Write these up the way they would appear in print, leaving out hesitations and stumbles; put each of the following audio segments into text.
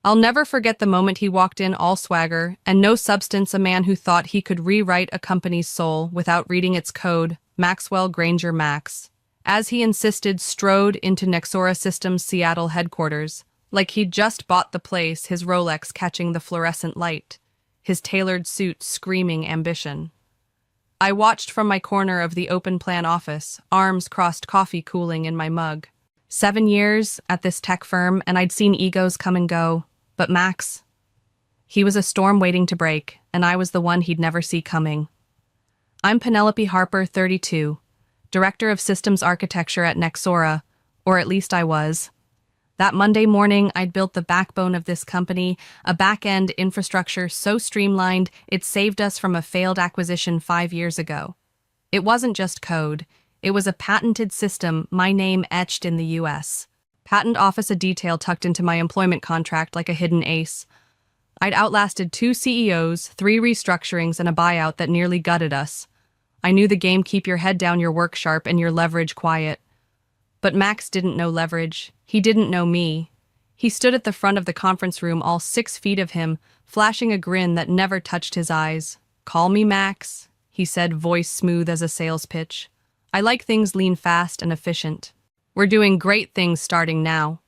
I'll never forget the moment he walked in all swagger and no substance, a man who thought he could rewrite a company's soul without reading its code, Maxwell Granger Max. As he insisted, strode into Nexora Systems' Seattle headquarters, like he'd just bought the place, his Rolex catching the fluorescent light, his tailored suit screaming ambition. I watched from my corner of the open-plan office, arms crossed, coffee cooling in my mug. 7 years at this tech firm, and I'd seen egos come and go. But Max, he was a storm waiting to break, and I was the one he'd never see coming. I'm Penelopey Harper, 32, Director of Systems Architecture at Nexora, or at least I was. That Monday morning, I'd built the backbone of this company, a back-end infrastructure so streamlined it saved us from a failed acquisition 5 years ago. It wasn't just code. It was a patented system, my name etched in the U.S. Patent Office, a detail tucked into my employment contract like a hidden ace. I'd outlasted 2 CEOs, 3 restructurings, and a buyout that nearly gutted us. I knew the game: keep your head down, your work sharp, and your leverage quiet. But Max didn't know leverage. He didn't know me. He stood at the front of the conference room, all 6 feet of him, flashing a grin that never touched his eyes. "Call me Max," he said, voice smooth as a sales pitch. "I like things lean, fast, and efficient. We're doing great things starting now."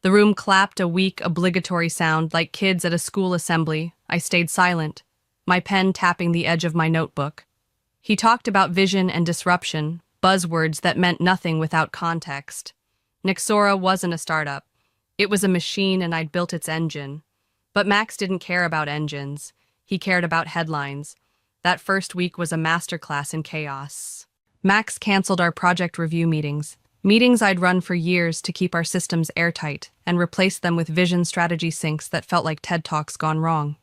The room clapped, a weak, obligatory sound like kids at a school assembly. I stayed silent, my pen tapping the edge of my notebook. He talked about vision and disruption, buzzwords that meant nothing without context. Nexora wasn't a startup. It was a machine, and I'd built its engine. But Max didn't care about engines. He cared about headlines. That first week was a masterclass in chaos. Max canceled our project review meetings I'd run for years to keep our systems airtight, and replaced them with vision strategy syncs that felt like TED Talks gone wrong.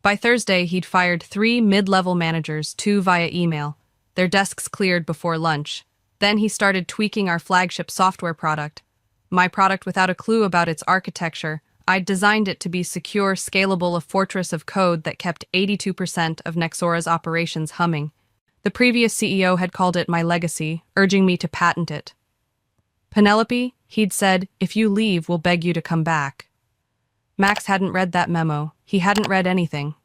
By Thursday, he'd fired 3 mid-level managers, 2 via email. Their desks cleared before lunch. Then he started tweaking our flagship software product. My product without a clue about its architecture. I'd designed it to be secure, scalable, a fortress of code that kept 82% of Nexora's operations humming. The previous CEO had called it my legacy, urging me to patent it. "Penelopey," he'd said, "if you leave, we'll beg you to come back." Max hadn't read that memo. He hadn't read anything.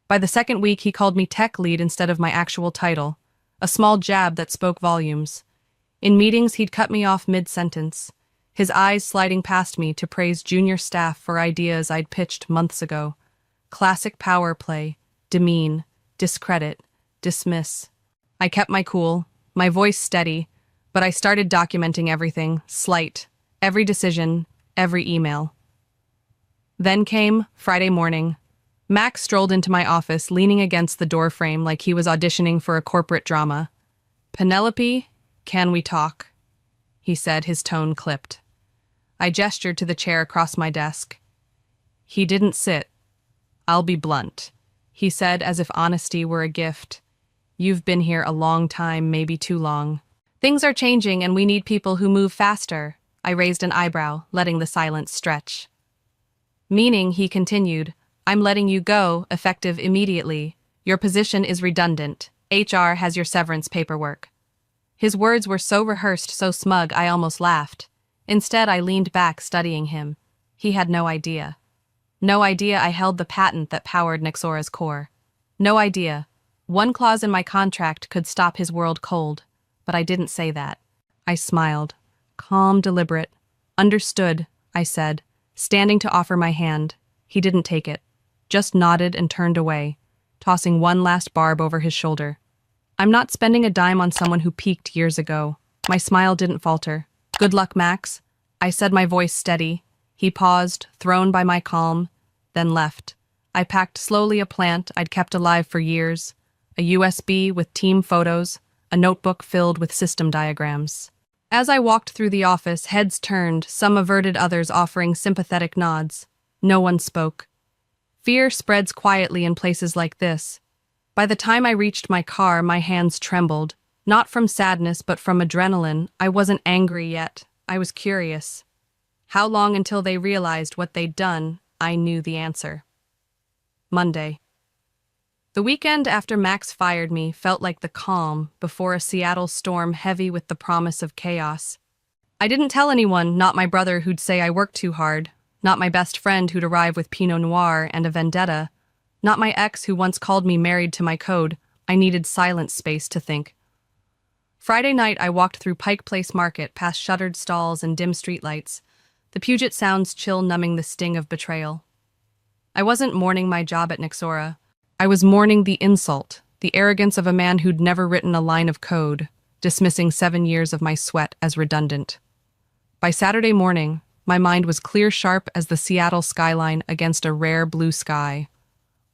By the second week, he called me tech lead instead of my actual title, a small jab that spoke volumes. In meetings, he'd cut me off mid-sentence, his eyes sliding past me to praise junior staff for ideas I'd pitched months ago. Classic power play: demean, discredit, dismiss. I kept my cool, my voice steady, but I started documenting everything, every decision, every email. Then came Friday morning. Max strolled into my office, leaning against the doorframe like he was auditioning for a corporate drama. "Penelopey, can we talk?" he said, his tone clipped. I gestured to the chair across my desk. He didn't sit. "I'll be blunt," he said, as if honesty were a gift. "You've been here a long time, maybe too long. Things are changing, and we need people who move faster." I raised an eyebrow, letting the silence stretch. "Meaning," he continued, "I'm letting you go, effective immediately. Your position is redundant. HR has your severance paperwork." His words were so rehearsed, so smug, I almost laughed. Instead, I leaned back, studying him. He had no idea. No idea I held the patent that powered Nexora's core. No idea. One clause in my contract could stop his world cold. But I didn't say that. I smiled. Calm, deliberate. "Understood," I said, standing to offer my hand. He didn't take it, just nodded and turned away, tossing one last barb over his shoulder. "I'm not spending a dime on someone who peaked years ago." My smile didn't falter. "Good luck, Max," I said, my voice steady. He paused, thrown by my calm, then left. I packed slowly a plant I'd kept alive for years, a USB with team photos, a notebook filled with system diagrams. As I walked through the office, heads turned, some averted, others offering sympathetic nods. No one spoke. Fear spreads quietly in places like this. By the time I reached my car, my hands trembled. Not from sadness, but from adrenaline. I wasn't angry yet. I was curious. How long until they realized what they'd done? I knew the answer. Monday. The weekend after Max fired me felt like the calm before a Seattle storm heavy with the promise of chaos. I didn't tell anyone, not my brother who'd say I worked too hard, Not my best friend who'd arrive with Pinot Noir and a vendetta. Not my ex who once called me married to my code. I needed silent space to think. Friday night, I walked through Pike Place Market, past shuttered stalls and dim streetlights, the Puget Sound's chill numbing the sting of betrayal. I wasn't mourning my job at Nixora. I was mourning the insult, the arrogance of a man who'd never written a line of code, dismissing 7 years of my sweat as redundant. By Saturday morning, my mind was clear sharp as the Seattle skyline against a rare blue sky.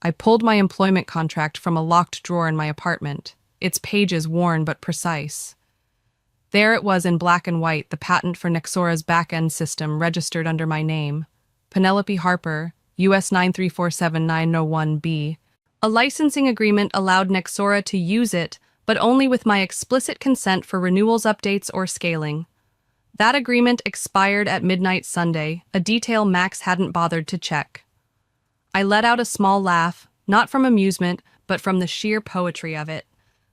I pulled my employment contract from a locked drawer in my apartment, its pages worn but precise. There it was in black and white, the patent for Nixora's back-end system registered under my name, Penelopey Harper, US 9347901B. A licensing agreement allowed Nixora to use it, but only with my explicit consent for renewals, updates, or scaling. That agreement expired at midnight Sunday, a detail Max hadn't bothered to check. I let out a small laugh, not from amusement, but from the sheer poetry of it.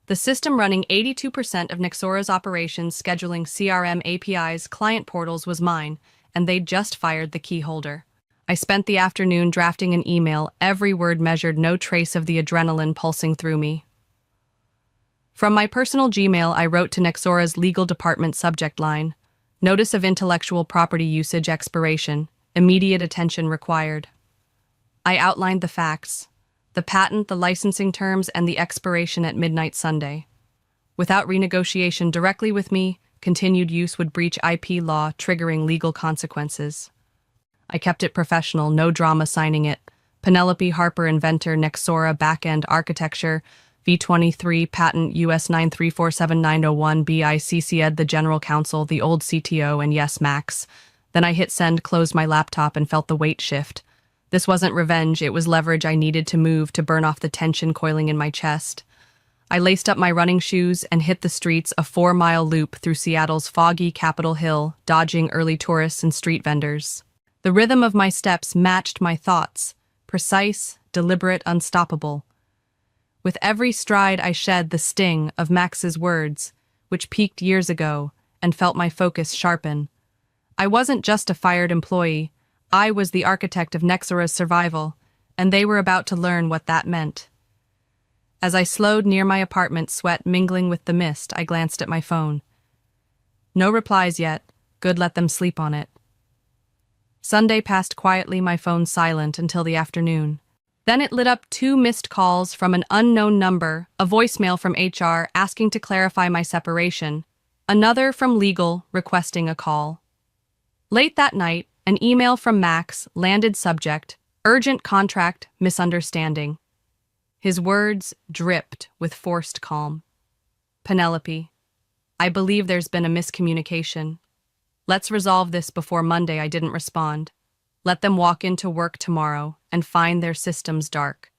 The system running 82% of Nixora's operations, scheduling CRM APIs, client portals, was mine, and they'd just fired the key holder. I spent the afternoon drafting an email, every word measured, no trace of the adrenaline pulsing through me. From my personal Gmail, I wrote to Nixora's legal department subject line, Notice of Intellectual Property Usage Expiration, Immediate Attention Required. I outlined the facts, the patent, the licensing terms, and the expiration at midnight Sunday. Without renegotiation directly with me, continued use would breach IP law, triggering legal consequences. I kept it professional, no drama signing it. Penelopey Harper, inventor, Nixora backend architecture, V23 patent US 9347901B. I CC'd the general counsel, the old CTO, and yes, Max. Then I hit send, closed my laptop, and felt the weight shift. This wasn't revenge, it was leverage I needed to move to burn off the tension coiling in my chest. I laced up my running shoes and hit the streets, a 4-mile loop through Seattle's foggy Capitol Hill, dodging early tourists and street vendors. The rhythm of my steps matched my thoughts, precise, deliberate, unstoppable. With every stride I shed the sting of Max's words, which peaked years ago, and felt my focus sharpen. I wasn't just a fired employee, I was the architect of Nixora's survival, and they were about to learn what that meant. As I slowed near my apartment, sweat mingling with the mist, I glanced at my phone. No replies yet. Good, let them sleep on it. Sunday passed quietly, my phone silent until the afternoon. Then it lit up 2 missed calls from an unknown number, a voicemail from HR asking to clarify my separation, another from legal requesting a call. Late that night, an email from Max landed, subject, urgent contract misunderstanding. His words dripped with forced calm. Penelopey, I believe there's been a miscommunication. Let's resolve this before Monday. I didn't respond. Let them walk into work tomorrow and find their systems dark.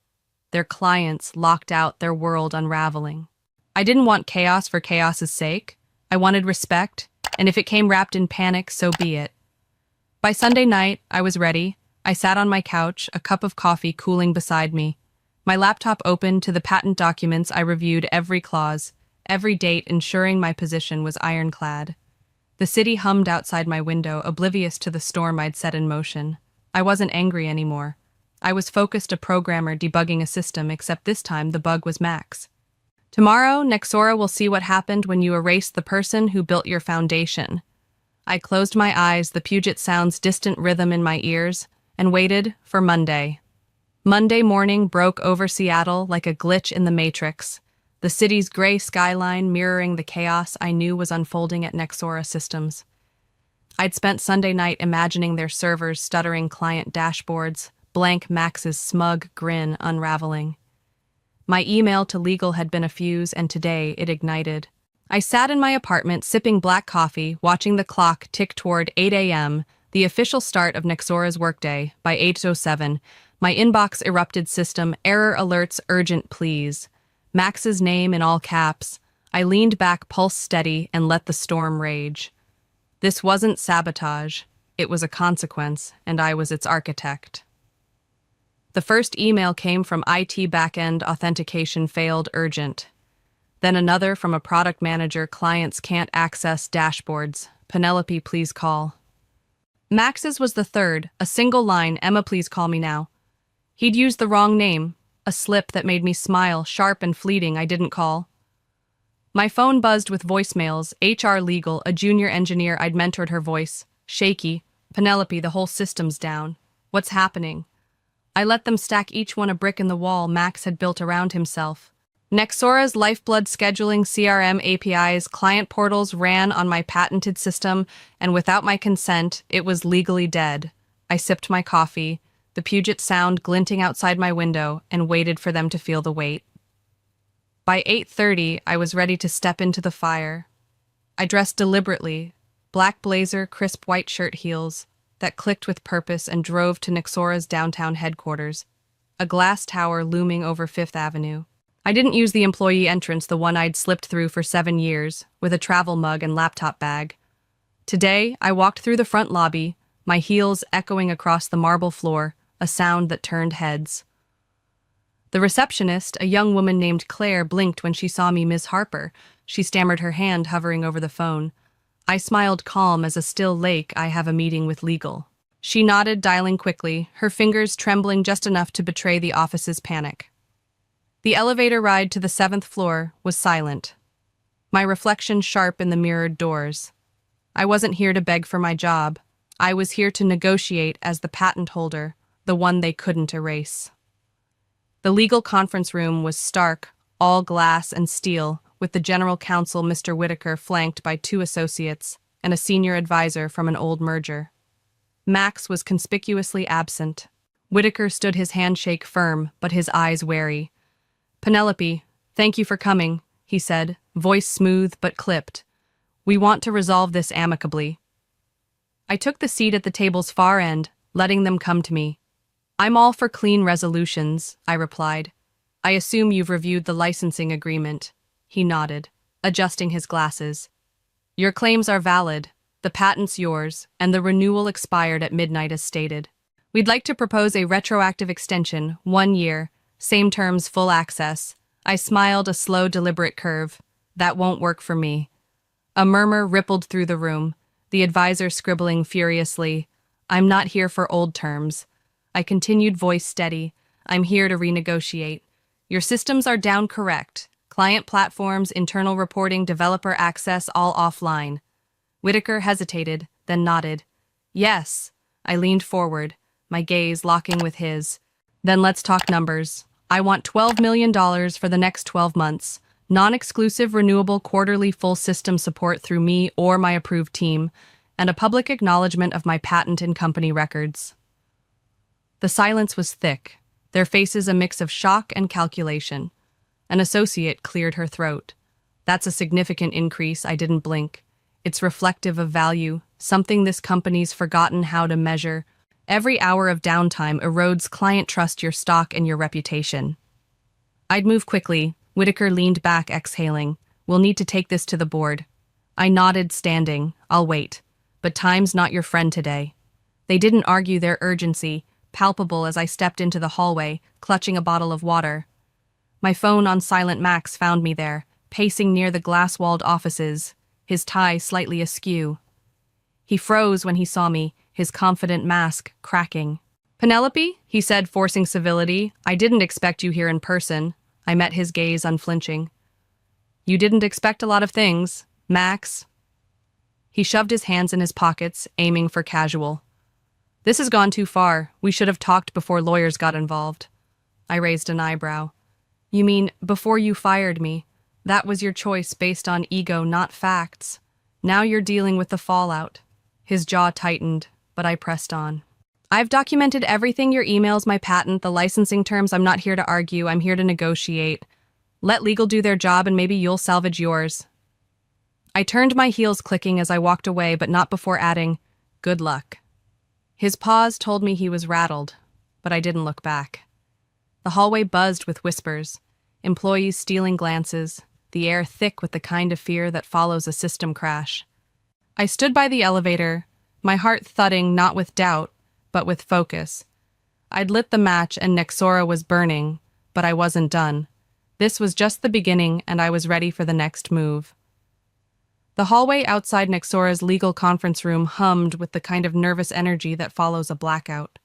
Their clients locked out, their world unraveling. I didn't want chaos for chaos's sake. I wanted respect, and if it came wrapped in panic, so be it. By Sunday night, I was ready. I sat on my couch, a cup of coffee cooling beside me. My laptop open to the patent documents. I reviewed every clause, every date, ensuring my position was ironclad. The city hummed outside my window, oblivious to the storm I'd set in motion. I wasn't angry anymore. I was focused, a programmer debugging a system, except this time the bug was Max. Tomorrow, Nixora will see what happened when you erased the person who built your foundation. I closed my eyes, the Puget Sound's distant rhythm in my ears, and waited for Monday. Monday morning broke over Seattle like a glitch in the Matrix, the city's gray skyline mirroring the chaos I knew was unfolding at Nixora Systems. I'd spent Sunday night imagining their servers, stuttering client dashboards, blank Max's smug grin unraveling. My email to legal had been a fuse, and today it ignited. I sat in my apartment, sipping black coffee, watching the clock tick toward 8 a.m., the official start of Nixora's workday. By 8:07, my inbox erupted, system, error alerts, urgent please. Max's name in all caps. I leaned back, pulse steady, and let the storm rage. This wasn't sabotage. It was a consequence, and I was its architect. The first email came from IT backend authentication failed, urgent. Then another from a product manager, clients can't access dashboards. Penelopey, please call. Max's was the third, a single line, "Emma, please call me now." He'd used the wrong name, a slip that made me smile, sharp and fleeting. I didn't call. My phone buzzed with voicemails, HR legal, a junior engineer I'd mentored her voice. Shaky. "Penelope, the whole system's down. What's happening?" I let them stack each one a brick in the wall Max had built around himself. Nexora's lifeblood scheduling CRM APIs, client portals ran on my patented system, and without my consent, it was legally dead. I sipped my coffee, the Puget Sound glinting outside my window, and waited for them to feel the weight. By 8:30, I was ready to step into the fire. I dressed deliberately, black blazer, crisp white shirt heels, that clicked with purpose, and drove to Nexora's downtown headquarters, a glass tower looming over Fifth Avenue. I didn't use the employee entrance, the one I'd slipped through for 7 years, with a travel mug and laptop bag. Today, I walked through the front lobby, my heels echoing across the marble floor, a sound that turned heads. The receptionist, a young woman named Claire, blinked when she saw me. "Miss Harper." She stammered, her hand hovering over the phone. I smiled, calm as a still lake. "I have a meeting with legal." She nodded, dialing quickly, her fingers trembling just enough to betray the office's panic. The elevator ride to the 7th floor was silent, my reflection sharp in the mirrored doors. I wasn't here to beg for my job. I was here to negotiate as the patent holder, the one they couldn't erase. The legal conference room was stark, all glass and steel, with the general counsel, Mr. Whitaker, flanked by 2 associates and a senior advisor from an old merger. Max was conspicuously absent. Whitaker stood, his handshake firm, but his eyes wary. "Penelope, thank you for coming," he said, voice smooth but clipped. "We want to resolve this amicably." I took the seat at the table's far end, letting them come to me. "I'm all for clean resolutions," I replied. "I assume you've reviewed the licensing agreement." He nodded, adjusting his glasses. "Your claims are valid, the patent's yours, and the renewal expired at midnight as stated. We'd like to propose a retroactive extension, 1 year, same terms, full access." I smiled, a slow, deliberate curve. "That won't work for me." A murmur rippled through the room, the advisor scribbling furiously. "I'm not here for old terms." I continued, voice steady. "I'm here to renegotiate. Your systems are down, correct. Client platforms, internal reporting, developer access, all offline." Whitaker hesitated, then nodded. "Yes." I leaned forward, my gaze locking with his. "Then let's talk numbers. I want $12 million for the next 12 months, non-exclusive renewable quarterly full system support through me or my approved team, and a public acknowledgement of my patent and company records." The silence was thick, their faces a mix of shock and calculation. An associate cleared her throat. "That's a significant increase." I didn't blink. "It's reflective of value, something this company's forgotten how to measure. Every hour of downtime erodes client trust, your stock, and your reputation." I'd move quickly. Whitaker leaned back, exhaling. "We'll need to take this to the board." I nodded, standing. "I'll wait. But time's not your friend today." They didn't argue, their urgency palpable as I stepped into the hallway, clutching a bottle of water. My phone on silent. Max found me there, pacing near the glass-walled offices, his tie slightly askew. He froze when he saw me, his confident mask cracking. "Penelope," he said, forcing civility, "I didn't expect you here in person." I met his gaze, unflinching. "You didn't expect a lot of things, Max." He shoved his hands in his pockets, aiming for casual. "This has gone too far. We should have talked before lawyers got involved." I raised an eyebrow. "You mean, before you fired me? That was your choice based on ego, not facts. Now you're dealing with the fallout." His jaw tightened, but I pressed on. "I've documented everything, your emails, my patent, the licensing terms. I'm not here to argue, I'm here to negotiate. Let legal do their job and maybe you'll salvage yours." I turned, my heels clicking as I walked away, but not before adding, "Good luck." His pause told me he was rattled, but I didn't look back. The hallway buzzed with whispers, employees stealing glances, the air thick with the kind of fear that follows a system crash. I stood by the elevator, my heart thudding not with doubt, but with focus. I'd lit the match and Nexora was burning, but I wasn't done. This was just the beginning, and I was ready for the next move. The hallway outside Nexora's legal conference room hummed with the kind of nervous energy that follows a blackout,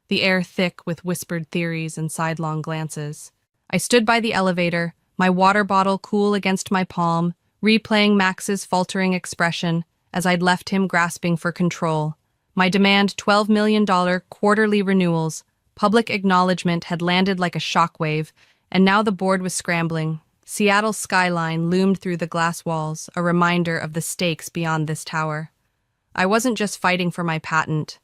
the air thick with whispered theories and sidelong glances. I stood by the elevator, my water bottle cool against my palm, replaying Max's faltering expression as I'd left him grasping for control. My demand $12 million quarterly renewals, public acknowledgement had landed like a shockwave, and now the board was scrambling. Seattle's skyline loomed through the glass walls, a reminder of the stakes beyond this tower. I wasn't just fighting for my patent.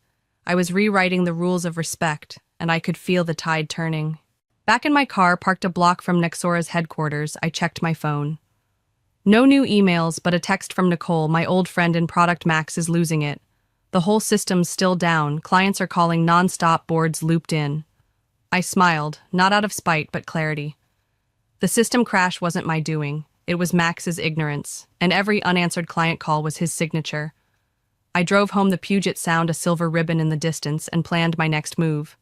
I was rewriting the rules of respect, and I could feel the tide turning. Back in my car, parked a block from Nexora's headquarters, I checked my phone. No new emails, but a text from Nicole, my old friend in Product Max is losing it. The whole system's still down, clients are calling non-stop, boards looped in. I smiled, not out of spite, but clarity. The system crash wasn't my doing, it was Max's ignorance, and every unanswered client call was his signature. I drove home the Puget Sound, a silver ribbon in the distance, and planned my next move.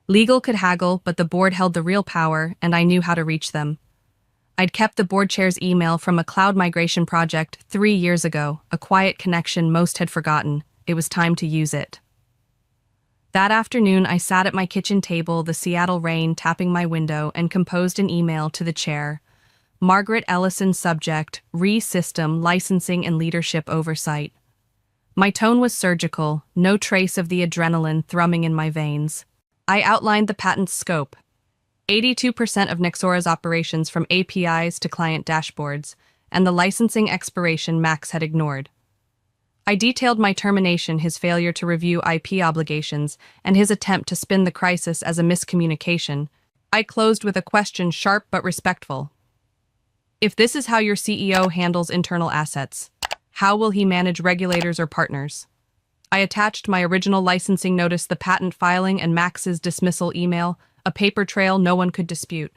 Legal could haggle, but the board held the real power, and I knew how to reach them. I'd kept the board chair's email from a cloud migration project 3 years ago, a quiet connection most had forgotten. It was time to use it. That afternoon, I sat at my kitchen table, the Seattle rain tapping my window, and composed an email to the chair. Margaret Ellison, subject, Re-System, Licensing and Leadership Oversight. My tone was surgical, no trace of the adrenaline thrumming in my veins. I outlined the patent's scope. 82% of Nexora's operations from APIs to client dashboards, and the licensing expiration Max had ignored. I detailed my termination, his failure to review IP obligations, and his attempt to spin the crisis as a miscommunication. I closed with a question sharp but respectful. If this is how your CEO handles internal assets, how will he manage regulators or partners? I attached my original licensing notice, the patent filing, and Max's dismissal email, a paper trail no one could dispute.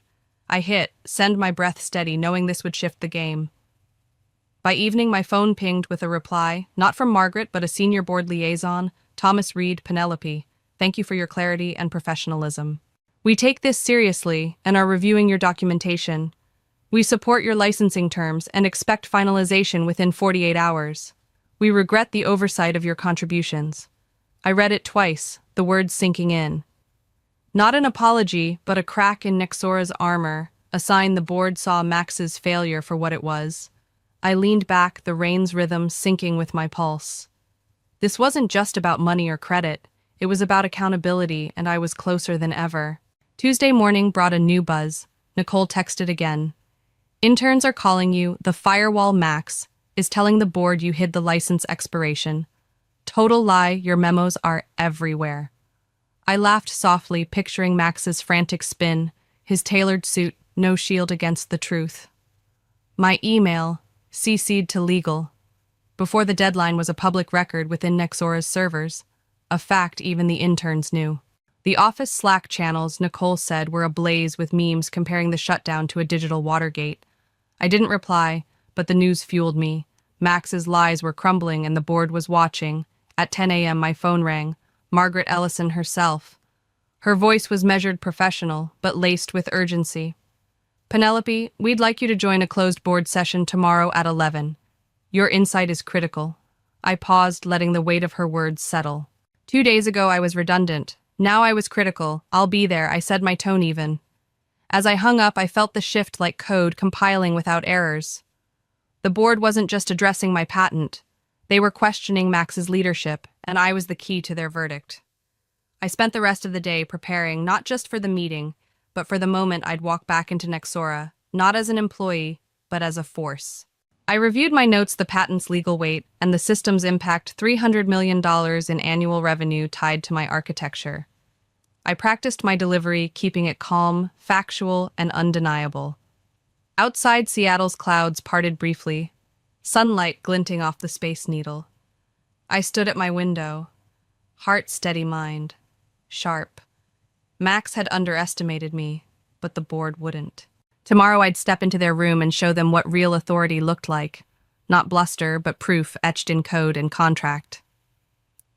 I hit send, my breath steady, knowing this would shift the game. By evening, my phone pinged with a reply, not from Margaret, but a senior board liaison, Thomas Reed, Penelopey. Thank you for your clarity and professionalism. We take this seriously and are reviewing your documentation. We support your licensing terms and expect finalization within 48 hours. We regret the oversight of your contributions. I read it twice, the words sinking in. Not an apology, but a crack in Nexora's armor, a sign the board saw Max's failure for what it was. I leaned back, the rain's rhythm syncing with my pulse. This wasn't just about money or credit. It was about accountability, and I was closer than ever. Tuesday morning brought a new buzz. Nicole texted again. Interns are calling you. The firewall Max is telling the board you hid the license expiration. Total lie, your memos are everywhere. I laughed softly, picturing Max's frantic spin, his tailored suit, no shield against the truth. My email, CC'd to legal. Before the deadline, was a public record within Nexora's servers, a fact even the interns knew. The office Slack channels, Nicole said, were ablaze with memes comparing the shutdown to a digital Watergate. I didn't reply, but the news fueled me. Max's lies were crumbling and the board was watching. At 10 a.m. my phone rang. Margaret Ellison herself. Her voice was measured professional, but laced with urgency. Penelopey, we'd like you to join a closed board session tomorrow at 11. Your insight is critical. I paused, letting the weight of her words settle. 2 days ago I was redundant. Now I was critical. I'll be there, I said, my tone even. As I hung up, I felt the shift like code compiling without errors. The board wasn't just addressing my patent. They were questioning Max's leadership, and I was the key to their verdict. I spent the rest of the day preparing, not just for the meeting, but for the moment I'd walk back into Nexora, not as an employee, but as a force. I reviewed my notes, the patent's legal weight, and the system's impact, $300 million in annual revenue tied to my architecture. I practiced my delivery, keeping it calm, factual, and undeniable. Outside, Seattle's clouds parted briefly, sunlight glinting off the Space Needle. I stood at my window, heart steady, mind sharp. Max had underestimated me, but the board wouldn't. Tomorrow I'd step into their room and show them what real authority looked like. Not bluster, but proof etched in code and contract.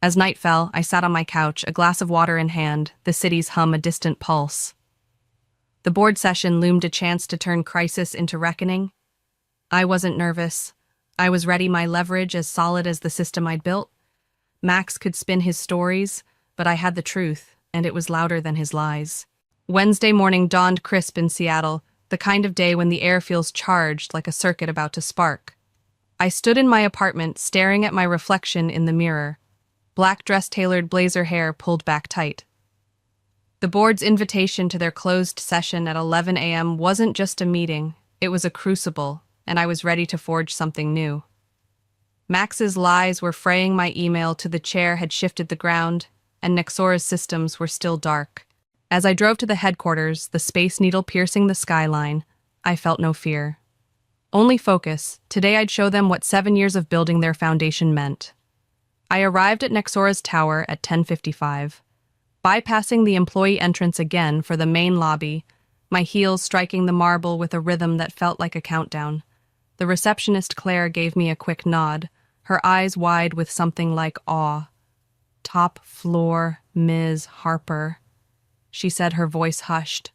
As night fell, I sat on my couch, a glass of water in hand, the city's hum a distant pulse. The board session loomed, a chance to turn crisis into reckoning. I wasn't nervous. I was ready, my leverage as solid as the system I'd built. Max could spin his stories, but I had the truth, and it was louder than his lies. Wednesday morning dawned crisp in Seattle, the kind of day when the air feels charged like a circuit about to spark. I stood in my apartment, staring at my reflection in the mirror. Black dress-tailored blazer hair pulled back tight. The board's invitation to their closed session at 11 a.m. wasn't just a meeting, it was a crucible, and I was ready to forge something new. Max's lies were fraying my email to the chair had shifted the ground, and Nexora's systems were still dark. As I drove to the headquarters, the Space Needle piercing the skyline, I felt no fear. Only focus. Today I'd show them what 7 years of building their foundation meant. I arrived at Nexora's tower at 10:55. Bypassing the employee entrance again for the main lobby, my heels striking the marble with a rhythm that felt like a countdown. The receptionist Claire gave me a quick nod, her eyes wide with something like awe. "Top floor, Ms. Harper," she said, her voice hushed.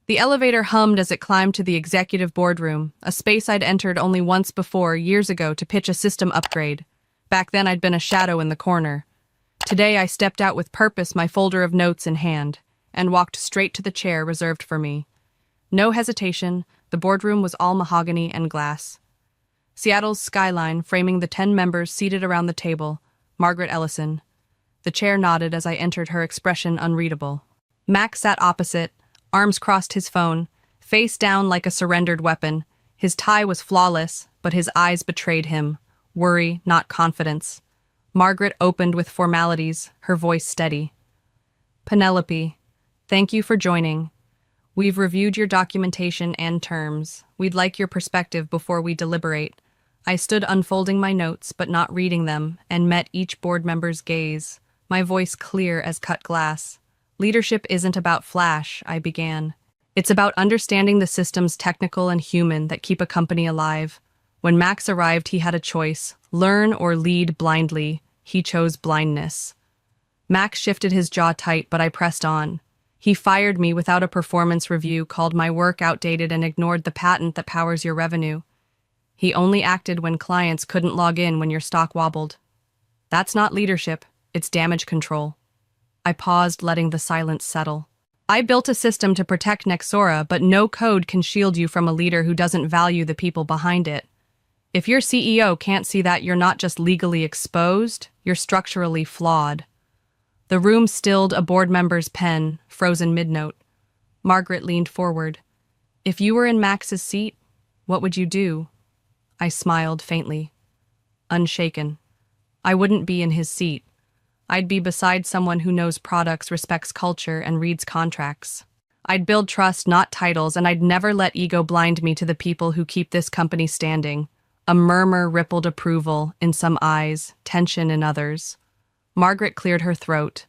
The elevator hummed as it climbed to the executive boardroom, a space I'd entered only once before, years ago, to pitch a system upgrade. Back then I'd been a shadow in the corner. Today I stepped out with purpose, my folder of notes in hand, and walked straight to the chair reserved for me. No hesitation, the boardroom was all mahogany and glass. Seattle's skyline framing the 10 members seated around the table, Margaret Ellison. The chair nodded as I entered, her expression unreadable. Max sat opposite, arms crossed, his phone, face down like a surrendered weapon. His tie was flawless, but his eyes betrayed him. Worry, not confidence. Margaret opened with formalities, her voice steady. "Penelope, thank you for joining. We've reviewed your documentation and terms. We'd like your perspective before we deliberate." I stood unfolding my notes, but not reading them, and met each board member's gaze, my voice clear as cut glass. "Leadership isn't about flash," I began. "It's about understanding the systems, technical and human, that keep a company alive." When Max arrived, he had a choice: learn or lead blindly. He chose blindness. Max shifted his jaw tight, but I pressed on. He fired me without a performance review, called my work outdated, and ignored the patent that powers your revenue. He only acted when clients couldn't log in when your stock wobbled. That's not leadership, it's damage control. I paused, letting the silence settle. I built a system to protect Nexora, but no code can shield you from a leader who doesn't value the people behind it. If your CEO can't see that, you're not just legally exposed, you're structurally flawed. The room stilled, a board member's pen, frozen mid-note. Margaret leaned forward. "If you were in Max's seat, what would you do?" I smiled faintly. Unshaken. I wouldn't be in his seat. I'd be beside someone who knows products, respects culture, and reads contracts. I'd build trust, not titles, and I'd never let ego blind me to the people who keep this company standing. A murmur rippled approval in some eyes, tension in others. Margaret cleared her throat.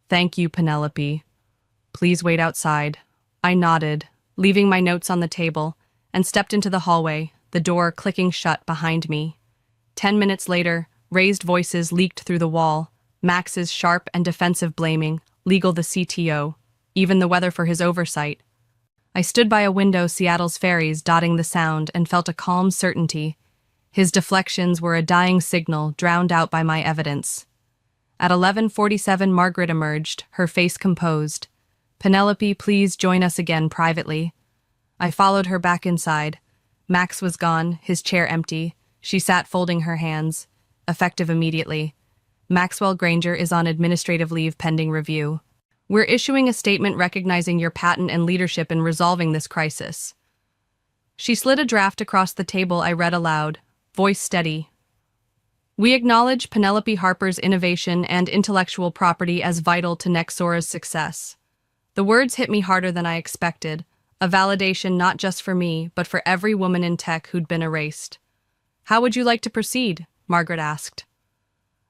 "Thank you, Penelope. Please wait outside." I nodded, leaving my notes on the table, and stepped into the hallway, the door clicking shut behind me. 10 minutes later, raised voices leaked through the wall, Max's sharp and defensive blaming, legal the CTO, even the weather for his oversight. I stood by a window, Seattle's ferries dotting the sound, and felt a calm certainty. His deflections were a dying signal, drowned out by my evidence. At 11:47, Margaret emerged, her face composed. "Penelope, please join us again privately." I followed her back inside. Max was gone, his chair empty. She sat folding her hands. Effective immediately. "Maxwell Granger is on administrative leave pending review. We're issuing a statement recognizing your patent and leadership in resolving this crisis." She slid a draft across the table. I read aloud, voice steady. "We acknowledge Penelopey Harper's innovation and intellectual property as vital to Nexora's success." The words hit me harder than I expected, a validation not just for me, but for every woman in tech who'd been erased. "How would you like to proceed?" Margaret asked.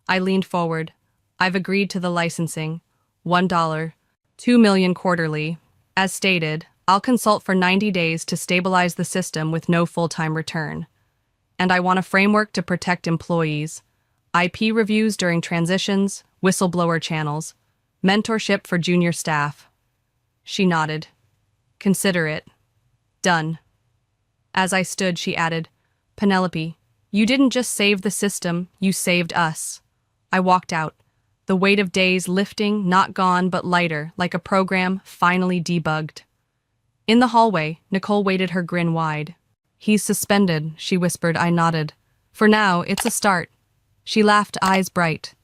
I leaned forward. "I've agreed to the licensing. $1, $2 million quarterly. As stated, I'll consult for 90 days to stabilize the system with no full-time return. And I want a framework to protect employees, IP reviews during transitions, whistleblower channels, mentorship for junior staff." She nodded. "Consider it. Done." As I stood, she added, "Penelope, You didn't just save the system, you saved us. I walked out, the weight of days lifting, not gone, but lighter, like a program finally debugged. In the hallway, Nicole waited, her grin wide. He's suspended, she whispered. I nodded. For now, it's a start. She laughed, eyes bright.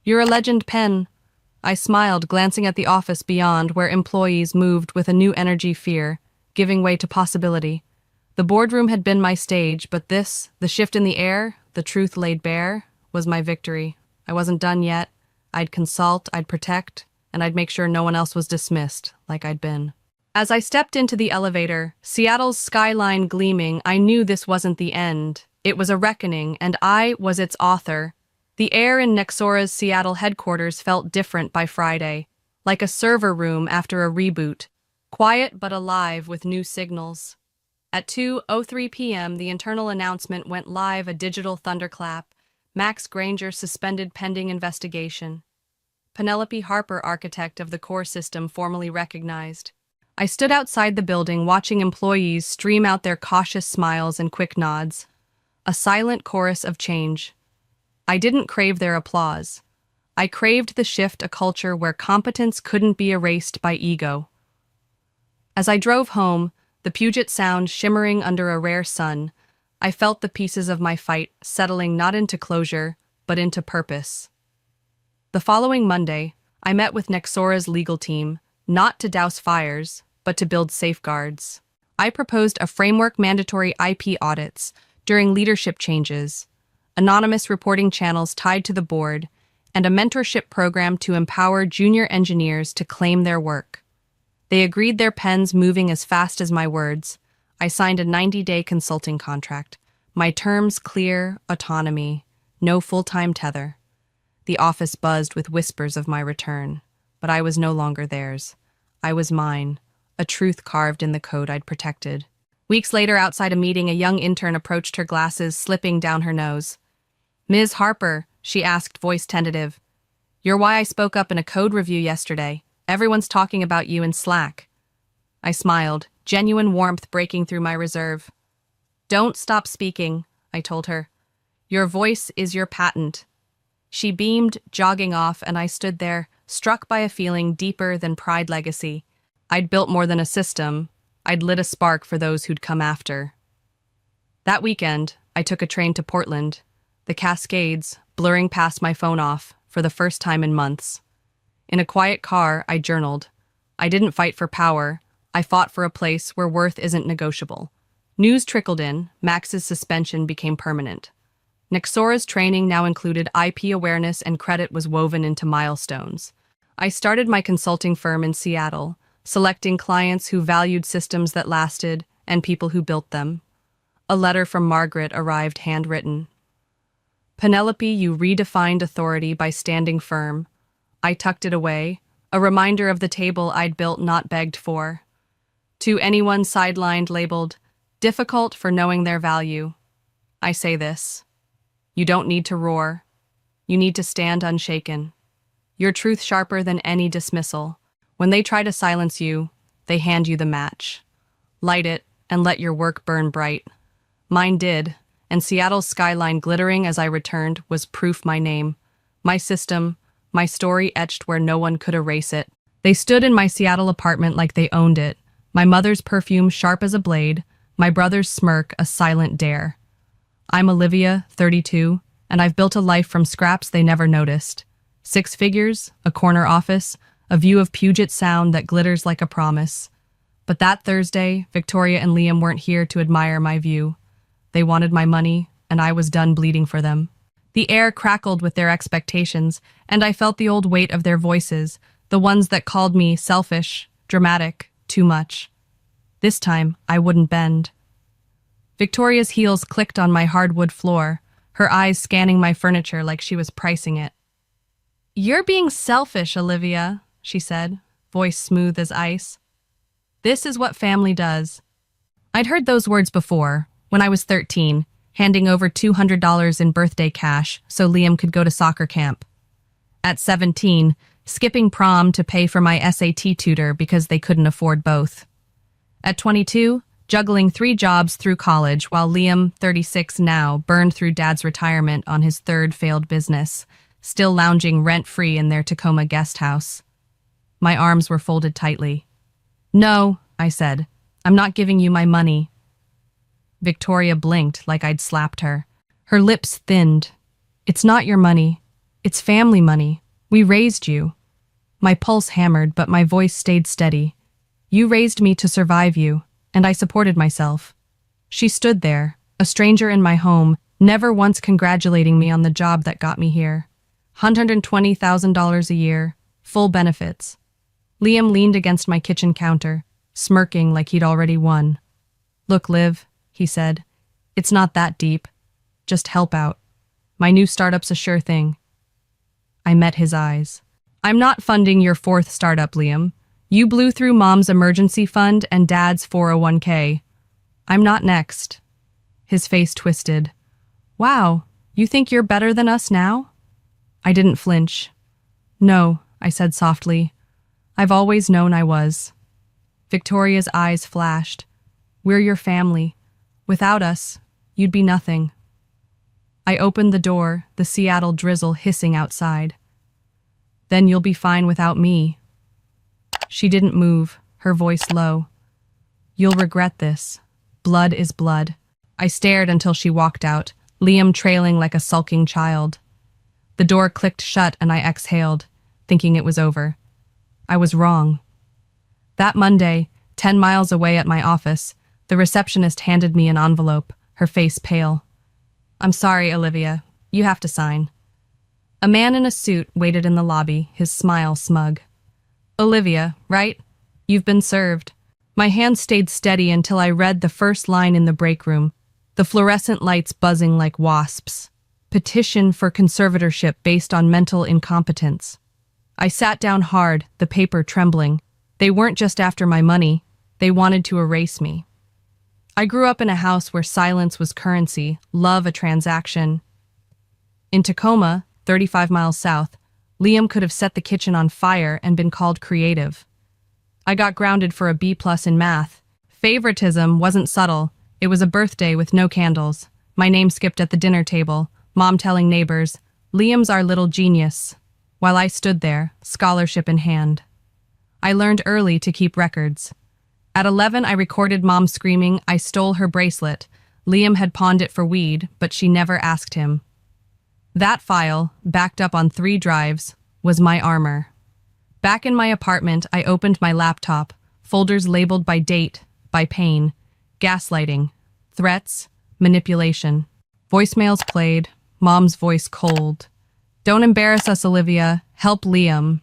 You're a legend, Pen. I smiled, glancing at the office beyond, where employees moved with a new energy, fear, giving way to possibility. The boardroom had been my stage, but this, the shift in the air, the truth laid bare, was my victory. I wasn't done yet. I'd consult, I'd protect, and I'd make sure no one else was dismissed, like I'd been. As I stepped into the elevator, Seattle's skyline gleaming, I knew this wasn't the end. It was a reckoning, and I was its author. The air in Nexora's Seattle headquarters felt different by Friday, like a server room after a reboot, quiet but alive with new signals. At 2:03 p.m., the internal announcement went live, a digital thunderclap. Max Granger suspended pending investigation. Penelopey Harper, architect of the core system, formally recognized. I stood outside the building, watching employees stream out their cautious smiles and quick nods. A silent chorus of change. I didn't crave their applause. I craved the shift, a culture where competence couldn't be erased by ego. As I drove home, the Puget Sound shimmering under a rare sun, I felt the pieces of my fight settling not into closure, but into purpose. The following Monday, I met with Nexora's legal team, not to douse fires, but to build safeguards. I proposed a framework, mandatory IP audits during leadership changes, anonymous reporting channels tied to the board, and a mentorship program to empower junior engineers to claim their work. They agreed, their pens moving as fast as my words. I signed a 90-day consulting contract. My terms clear, autonomy, no full-time tether. The office buzzed with whispers of my return, but I was no longer theirs. I was mine, a truth carved in the code I'd protected. Weeks later, outside a meeting, a young intern approached, her glasses slipping down her nose. Ms. Harper, she asked, voice tentative. You're why I spoke up in a code review yesterday. Everyone's talking about you in Slack. I smiled, genuine warmth breaking through my reserve. Don't stop speaking, I told her. Your voice is your patent. She beamed, jogging off, and I stood there, struck by a feeling deeper than pride legacy. I'd built more than a system. I'd lit a spark for those who'd come after. That weekend, I took a train to Portland, the Cascades blurring past my phone off for the first time in months. In a quiet car, I journaled. I didn't fight for power. I fought for a place where worth isn't negotiable. News trickled in. Max's suspension became permanent. Nexora's training now included IP awareness, and credit was woven into milestones. I started my consulting firm in Seattle, selecting clients who valued systems that lasted and people who built them. A letter from Margaret arrived, handwritten. Penelopey, you redefined authority by standing firm. I tucked it away, a reminder of the table I'd built, not begged for. To anyone sidelined, labeled difficult for knowing their value, I say this. You don't need to roar. You need to stand unshaken. Your truth sharper than any dismissal. When they try to silence you, they hand you the match. Light it and let your work burn bright. Mine did, and Seattle's skyline glittering as I returned was proof, my name, my system, my story etched where no one could erase it. They stood in my Seattle apartment like they owned it, my mother's perfume sharp as a blade, my brother's smirk a silent dare. I'm Olivia, 32, and I've built a life from scraps they never noticed. 6 figures, a corner office, a view of Puget Sound that glitters like a promise. But that Thursday, Victoria and Liam weren't here to admire my view. They wanted my money, and I was done bleeding for them. The air crackled with their expectations, and I felt the old weight of their voices, the ones that called me selfish, dramatic, too much. This time, I wouldn't bend. Victoria's heels clicked on my hardwood floor, her eyes scanning my furniture like she was pricing it. You're being selfish, Olivia, she said, voice smooth as ice. This is what family does. I'd heard those words before, when I was 13, handing over $200 in birthday cash so Liam could go to soccer camp. At 17, skipping prom to pay for my SAT tutor because they couldn't afford both. At 22, juggling 3 jobs through college while Liam, 36 now, burned through Dad's retirement on his 3rd failed business, still lounging rent-free in their Tacoma guest house. My arms were folded tightly. "No," I said. "I'm not giving you my money." Victoria blinked like I'd slapped her. Her lips thinned. "It's not your money. It's family money. We raised you." My pulse hammered, but my voice stayed steady. "You raised me to survive you, and I supported myself." She stood there, a stranger in my home, never once congratulating me on the job that got me here. $120,000 a year, full benefits. Liam leaned against my kitchen counter, smirking like he'd already won. "Look, Liv," he said, "it's not that deep. Just help out. My new startup's a sure thing." I met his eyes. "I'm not funding your 4th startup, Liam. You blew through Mom's emergency fund and Dad's 401k. I'm not next." His face twisted. "Wow, you think you're better than us now?" I didn't flinch. "No," I said softly. "I've always known I was." Victoria's eyes flashed. "We're your family. Without us, you'd be nothing." I opened the door, the Seattle drizzle hissing outside. "Then you'll be fine without me." She didn't move, her voice low. "You'll regret this. Blood is blood." I stared until she walked out, Liam trailing like a sulking child. The door clicked shut and I exhaled, thinking it was over. I was wrong. That Monday, 10 miles away at my office, the receptionist handed me an envelope, her face pale. "I'm sorry, Olivia. You have to sign." A man in a suit waited in the lobby, his smile smug. "Olivia, right? You've been served." My hand stayed steady until I read the first line in the break room, the fluorescent lights buzzing like wasps. Petition for conservatorship based on mental incompetence. I sat down hard, the paper trembling. They weren't just after my money, they wanted to erase me. I grew up in a house where silence was currency, love a transaction. In Tacoma, 35 miles south, Liam could have set the kitchen on fire and been called creative. I got grounded for a B+ in math. Favoritism wasn't subtle. It was a birthday with no candles. My name skipped at the dinner table, Mom telling neighbors, "Liam's our little genius," while I stood there, scholarship in hand. I learned early to keep records. At 11, I recorded Mom screaming, I stole her bracelet. Liam had pawned it for weed, but she never asked him. That file, backed up on 3 drives, was my armor. Back in my apartment, I opened my laptop, folders labeled by date, by pain, gaslighting, threats, manipulation. Voicemails played, Mom's voice cold. "Don't embarrass us, Olivia. Help Liam."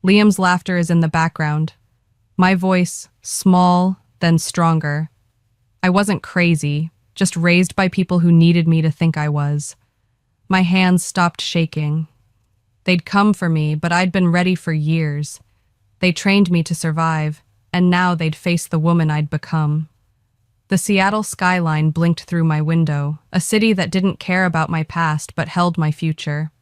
Liam's laughter is in the background. My voice, small, then stronger. I wasn't crazy, just raised by people who needed me to think I was. My hands stopped shaking. They'd come for me, but I'd been ready for years. They trained me to survive, and now they'd face the woman I'd become. The Seattle skyline blinked through my window, a city that didn't care about my past but held my future.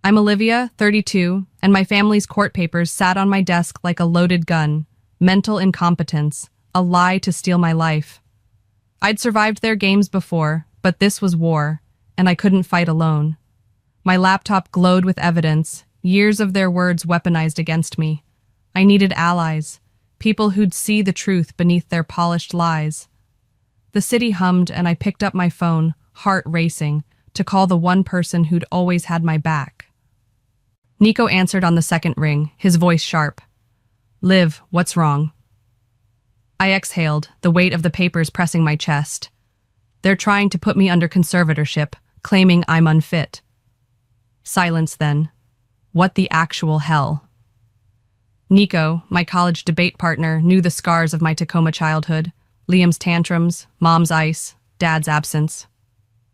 I'm Olivia, 32, and my family's court papers sat on my desk like a loaded gun. Mental incompetence, a lie to steal my life. I'd survived their games before, but this was war, and I couldn't fight alone. My laptop glowed with evidence, years of their words weaponized against me. I needed allies, people who'd see the truth beneath their polished lies. The city hummed and I picked up my phone, heart racing, to call the one person who'd always had my back. Nico answered on the second ring, his voice sharp. "Liv, what's wrong?" I exhaled, the weight of the papers pressing my chest. "They're trying to put me under conservatorship, claiming I'm unfit." Silence then. What the actual hell? Nico, my college debate partner, knew the scars of my Tacoma childhood. Liam's tantrums, Mom's ice, Dad's absence.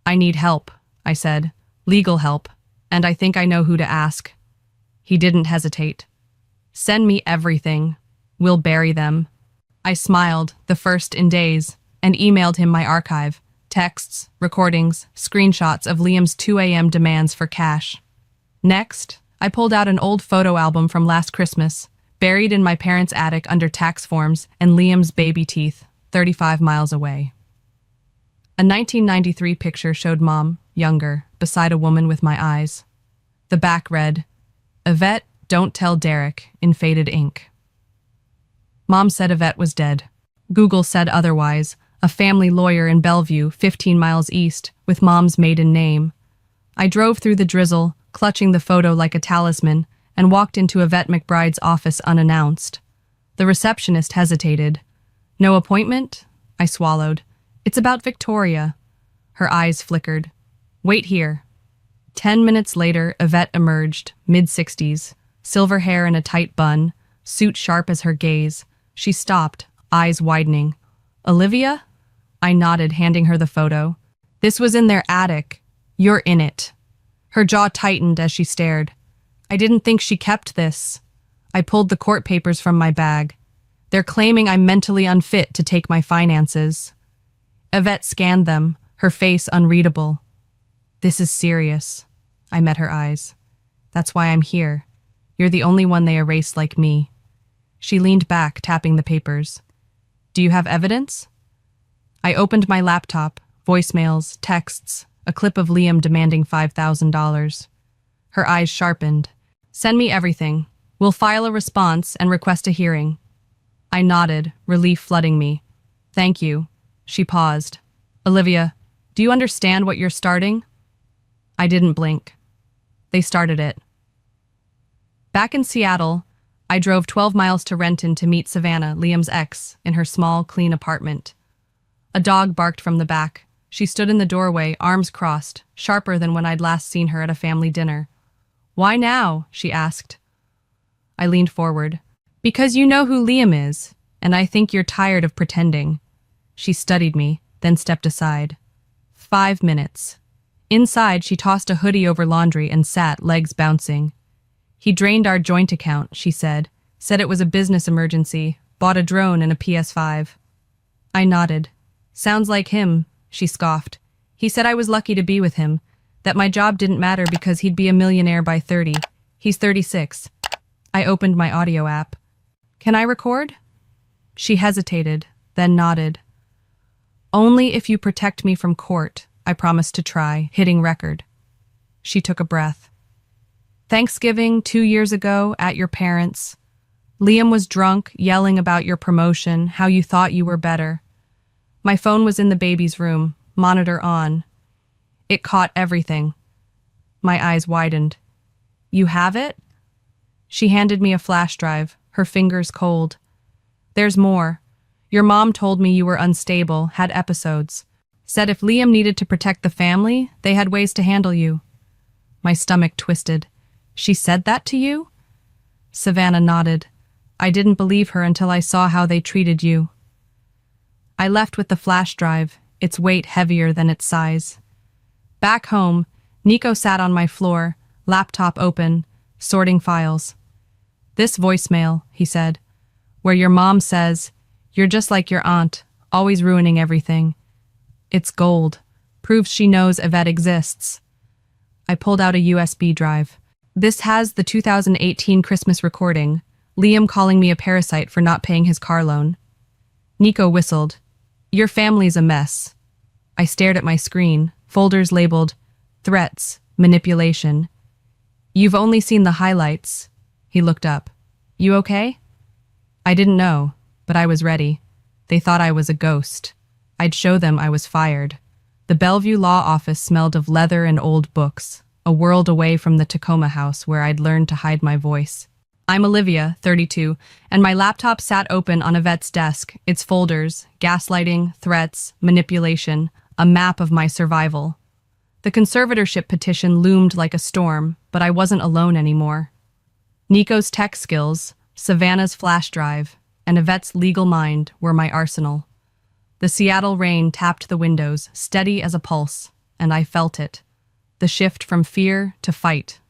"I need help," I said. "Legal help, and I think I know who to ask." He didn't hesitate. "Send me everything. We'll bury them." I smiled, the first in days, and emailed him my archive. Texts, recordings, screenshots of Liam's 2 a.m. demands for cash. Next, I pulled out an old photo album from last Christmas, buried in my parents' attic under tax forms and Liam's baby teeth. 35 miles away. A 1993 picture showed Mom, younger, beside a woman with my eyes. The back read, "Yvette, don't tell Derek," in faded ink. Mom said Yvette was dead. Google said otherwise, a family lawyer in Bellevue, 15 miles east, with Mom's maiden name. I drove through the drizzle, clutching the photo like a talisman, and walked into Yvette McBride's office unannounced. The receptionist hesitated. "No appointment?" I swallowed. "It's about Victoria." Her eyes flickered. "Wait here." 10 minutes later, Yvette emerged, mid-60s, silver hair in a tight bun, suit sharp as her gaze. She stopped, eyes widening. "Olivia?" I nodded, handing her the photo. "This was in their attic. You're in it." Her jaw tightened as she stared. "I didn't think she kept this." I pulled the court papers from my bag. "They're claiming I'm mentally unfit to take my finances." Yvette scanned them, her face unreadable. "This is serious." I met her eyes. "That's why I'm here. You're the only one they erased like me." She leaned back, tapping the papers. "Do you have evidence?" I opened my laptop, voicemails, texts, a clip of Liam demanding $5,000. Her eyes sharpened. "Send me everything. We'll file a response and request a hearing." I nodded, relief flooding me. "Thank you." She paused. "Olivia, do you understand what you're starting?" I didn't blink. They started it. Back in Seattle, I drove 12 miles to Renton to meet Savannah, Liam's ex, in her small, clean apartment. A dog barked from the back. She stood in the doorway, arms crossed, sharper than when I'd last seen her at a family dinner. "Why now?" she asked. I leaned forward. "Because you know who Liam is, and I think you're tired of pretending." She studied me, then stepped aside. 5 minutes. Inside, she tossed a hoodie over laundry and sat, legs bouncing. "He drained our joint account," she said it was a business emergency, bought a drone and a PS5. I nodded. "Sounds like him," she scoffed. "He said I was lucky to be with him, that my job didn't matter because he'd be a millionaire by 30. He's 36. I opened my audio app. "Can I record?" She hesitated, then nodded. "Only if you protect me from court," I promised to try, hitting record. She took a breath. "Thanksgiving 2 years ago at your parents'. Liam was drunk, yelling about your promotion, how you thought you were better. My phone was in the baby's room, monitor on. It caught everything." My eyes widened. "You have it?" She handed me a flash drive, her fingers cold. "There's more. Your mom told me you were unstable, had episodes. Said if Liam needed to protect the family, they had ways to handle you." My stomach twisted. "She said that to you?" Savannah nodded. "I didn't believe her until I saw how they treated you." I left with the flash drive, its weight heavier than its size. Back home, Nico sat on my floor, laptop open, sorting files. "This voicemail," he said, "where your mom says, 'You're just like your aunt, always ruining everything.' It's gold. Proves she knows Yvette exists." I pulled out a USB drive. "This has the 2018 Christmas recording, Liam calling me a parasite for not paying his car loan." Nico whistled. "Your family's a mess." I stared at my screen, folders labeled threats, manipulation. "You've only seen the highlights." He looked up. "You okay?" I didn't know, but I was ready. They thought I was a ghost. I'd show them I was fired. The Bellevue law office smelled of leather and old books, a world away from the Tacoma house where I'd learned to hide my voice. I'm Olivia, 32, and my laptop sat open on Yvette's desk, its folders, gaslighting, threats, manipulation, a map of my survival. The conservatorship petition loomed like a storm, but I wasn't alone anymore. Nico's tech skills, Savannah's flash drive, and Yvette's legal mind were my arsenal. The Seattle rain tapped the windows, steady as a pulse, and I felt it. The shift from fear to fight.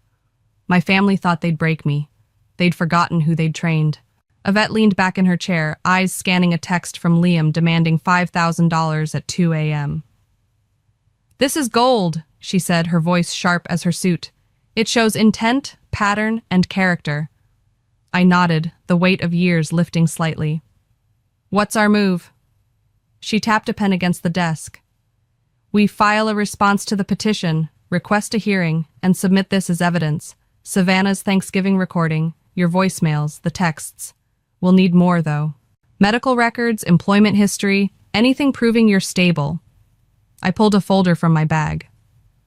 My family thought they'd break me. They'd forgotten who they'd trained. Yvette leaned back in her chair, eyes scanning a text from Liam demanding $5,000 at 2 a.m. "This is gold," she said, her voice sharp as her suit. "It shows intent, pattern, and character." I nodded, the weight of years lifting slightly. "What's our move?" She tapped a pen against the desk. We file a response to the petition, request a hearing, and submit this as evidence. Savannah's Thanksgiving recording, your voicemails, the texts. We'll need more, though. Medical records, employment history, anything proving you're stable. I pulled a folder from my bag.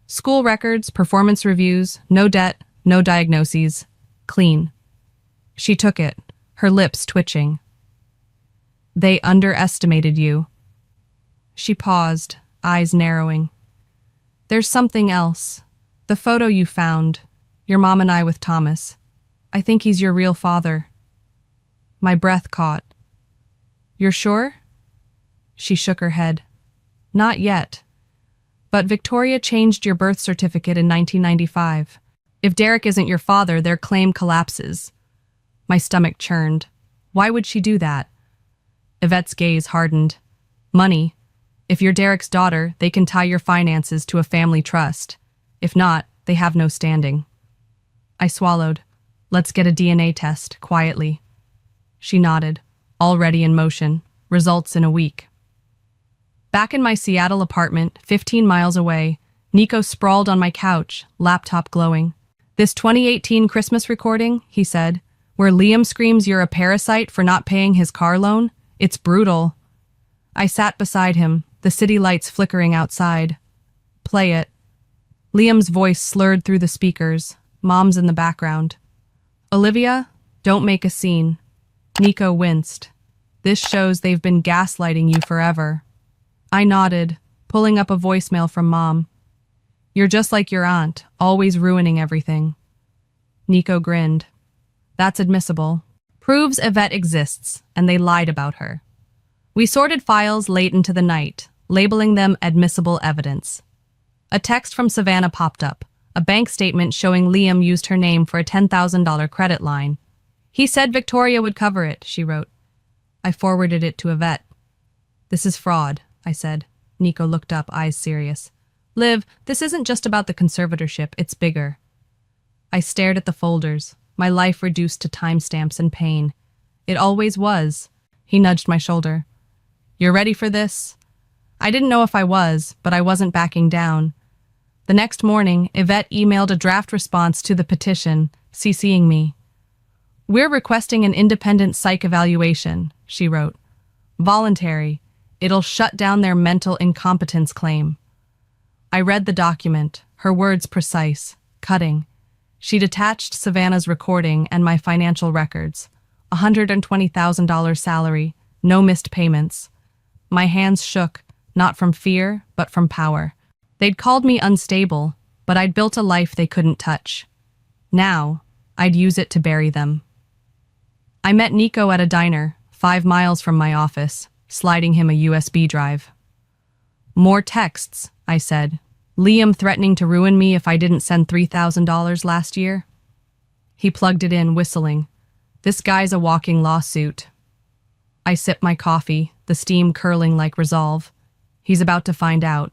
School records, performance reviews, no debt, no diagnoses. Clean. She took it, her lips twitching. They underestimated you. She paused, eyes narrowing. There's something else. The photo you found. Your mom and I with Thomas. I think he's your real father. My breath caught. You're sure? She shook her head. Not yet. But Victoria changed your birth certificate in 1995. If Derek isn't your father, their claim collapses. My stomach churned. Why would she do that? Yvette's gaze hardened. Money. If you're Derek's daughter, they can tie your finances to a family trust. If not, they have no standing. I swallowed. Let's get a DNA test, quietly. She nodded, already in motion. Results in a week. Back in my Seattle apartment, 15 miles away, Nico sprawled on my couch, laptop glowing. This 2018 Christmas recording, he said, where Liam screams you're a parasite for not paying his car loan, it's brutal. I sat beside him, the city lights flickering outside. Play it. Liam's voice slurred through the speakers, Mom's in the background. Olivia, don't make a scene. Nico winced. This shows they've been gaslighting you forever. I nodded, pulling up a voicemail from Mom. You're just like your aunt, always ruining everything. Nico grinned. That's admissible. Proves Yvette exists, and they lied about her. We sorted files late into the night, labeling them admissible evidence. A text from Savannah popped up, a bank statement showing Liam used her name for a $10,000 credit line. He said Victoria would cover it, she wrote. I forwarded it to Yvette. This is fraud, I said. Nico looked up, eyes serious. Liv, this isn't just about the conservatorship, it's bigger. I stared at the folders, my life reduced to timestamps and pain. It always was. He nudged my shoulder. You're ready for this? I didn't know if I was, but I wasn't backing down. The next morning, Yvette emailed a draft response to the petition, CCing me. We're requesting an independent psych evaluation, she wrote. Voluntary. It'll shut down their mental incompetence claim. I read the document, her words precise, cutting. She'd attached Savannah's recording and my financial records. $120,000 salary, no missed payments. My hands shook, not from fear, but from power. They'd called me unstable, but I'd built a life they couldn't touch. Now, I'd use it to bury them. I met Nico at a diner, 5 miles from my office, sliding him a USB drive. More texts, I said. Liam threatening to ruin me if I didn't send $3,000 last year. He plugged it in, whistling. This guy's a walking lawsuit. I sipped my coffee, the steam curling like resolve. He's about to find out.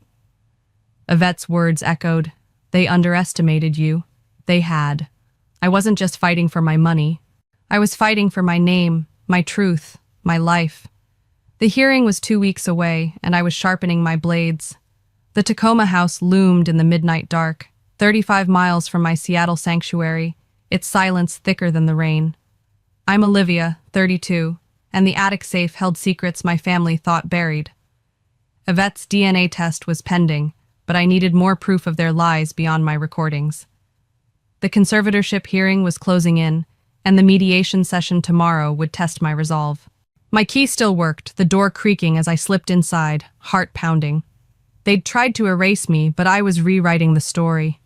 Yvette's words echoed. They underestimated you. They had. I wasn't just fighting for my money. I was fighting for my name, my truth, my life. The hearing was 2 weeks away, and I was sharpening my blades. The Tacoma house loomed in the midnight dark, 35 miles from my Seattle sanctuary, its silence thicker than the rain. I'm Olivia, 32, and the attic safe held secrets my family thought buried. Yvette's DNA test was pending, but I needed more proof of their lies beyond my recordings. The conservatorship hearing was closing in, and the mediation session tomorrow would test my resolve. My key still worked, the door creaking as I slipped inside, heart pounding. They'd tried to erase me, but I was rewriting the story.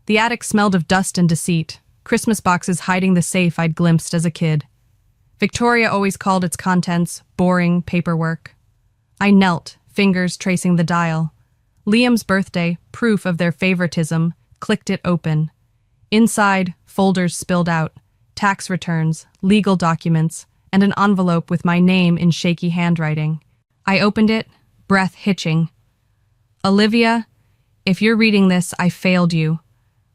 The attic smelled of dust and deceit, Christmas boxes hiding the safe I'd glimpsed as a kid. Victoria always called its contents boring paperwork. I knelt, fingers tracing the dial. Liam's birthday, proof of their favoritism, clicked it open. Inside, folders spilled out, tax returns, legal documents, and an envelope with my name in shaky handwriting. I opened it, breath hitching. Olivia, if you're reading this, I failed you.